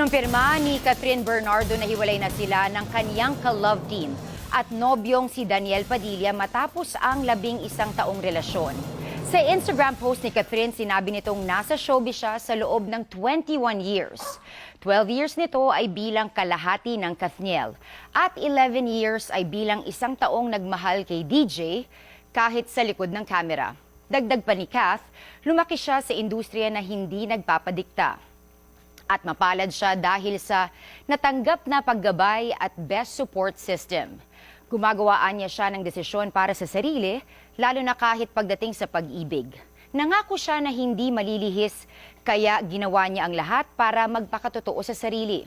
Kumpirma ni Catherine Bernardo na hiwalay na sila ng kaniyang ka-love team at nobyong si Daniel Padilla matapos ang 11 taong relasyon. Sa Instagram post ni Catherine, sinabi nitong nasa showbiz siya sa loob ng 21 years. 12 years nito ay bilang kalahati ng Kathniel at 11 years ay bilang 1 taong nagmahal kay DJ kahit sa likod ng kamera. Dagdag pa ni Kath, lumaki siya sa industriya na hindi nagpapadikta. At mapalad siya dahil sa natanggap na paggabay at best support system. Gumagawaan niya siya ng desisyon para sa sarili, lalo na kahit pagdating sa pag-ibig. Nangako siya na hindi malilihis, kaya ginawa niya ang lahat para magpakatotoo sa sarili.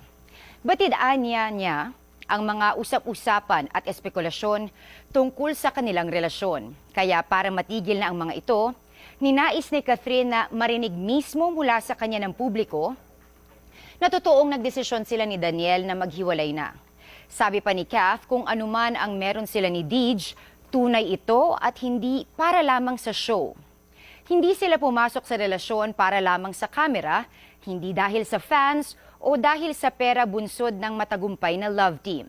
Batidaan niya ang mga usap-usapan at espekulasyon tungkol sa kanilang relasyon. Kaya para matigil na ang mga ito, ninais ni Catherine na marinig mismo mula sa kanya ng publiko na totoong nagdesisyon sila ni Daniel na maghiwalay na. Sabi pa ni Kath, kung anuman ang meron sila ni Dij, tunay ito at hindi para lamang sa show. Hindi sila pumasok sa relasyon para lamang sa kamera, hindi dahil sa fans o dahil sa pera bunsod ng matagumpay na love team.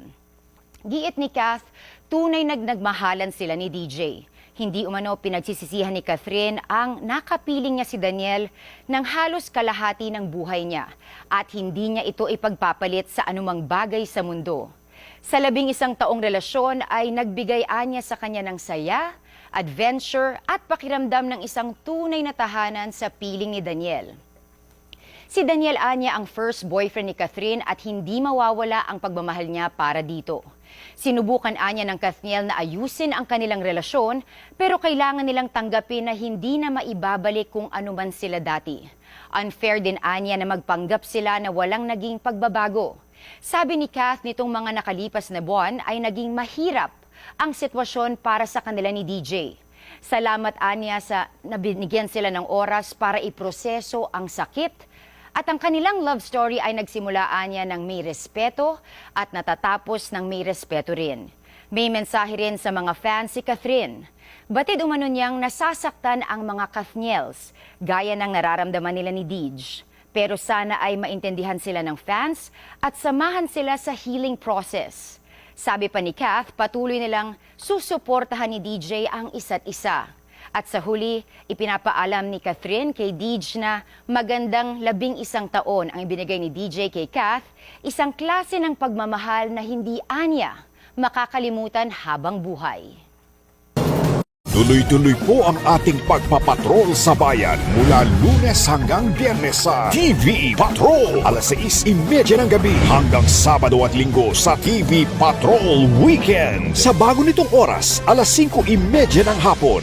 Giit ni Kath, tunay nagmahalan sila ni DJ. Hindi umano pinagsisisihan ni Catherine ang nakapiling niya si Daniel ng halos kalahati ng buhay niya at hindi niya ito ipagpapalit sa anumang bagay sa mundo. Sa 11 taong relasyon ay nagbigay niya sa kanya ng saya, adventure at pakiramdam ng isang tunay na tahanan sa piling ni Daniel. Si Daniel anya ang first boyfriend ni Catherine at hindi mawawala ang pagmamahal niya para dito. Sinubukan anya ng Kathniel na ayusin ang kanilang relasyon pero kailangan nilang tanggapin na hindi na maibabalik kung anuman sila dati. Unfair din anya na magpanggap sila na walang naging pagbabago. Sabi ni Kath, nitong mga nakalipas na buwan ay naging mahirap ang sitwasyon para sa kanila ni DJ. Salamat anya sa nabinigyan sila ng oras para iproseso ang sakit. At ang kanilang love story ay nagsimulaan niya ng may respeto at natatapos ng may respeto rin. May mensahe rin sa mga fans si Catherine. Batid umano niyang nasasaktan ang mga Kathniels, gaya ng nararamdaman nila ni Dij. Pero sana ay maintindihan sila ng fans at samahan sila sa healing process. Sabi pa ni Kath, patuloy nilang susuportahan ni DJ ang isa't isa. At sa huli, ipinapaalam ni Catherine kay Dij na magandang 11 taon ang ibinigay ni DJ kay Kath, isang klase ng pagmamahal na hindi anya makakalimutan habang buhay. Tuloy-tuloy po ang ating pagpapatrol sa bayan mula Lunes hanggang Biyernes sa TV Patrol. Alas 6:30 ng gabi hanggang Sabado at Linggo sa TV Patrol Weekend. Sa bago nitong oras, alas 5:30 ng hapon.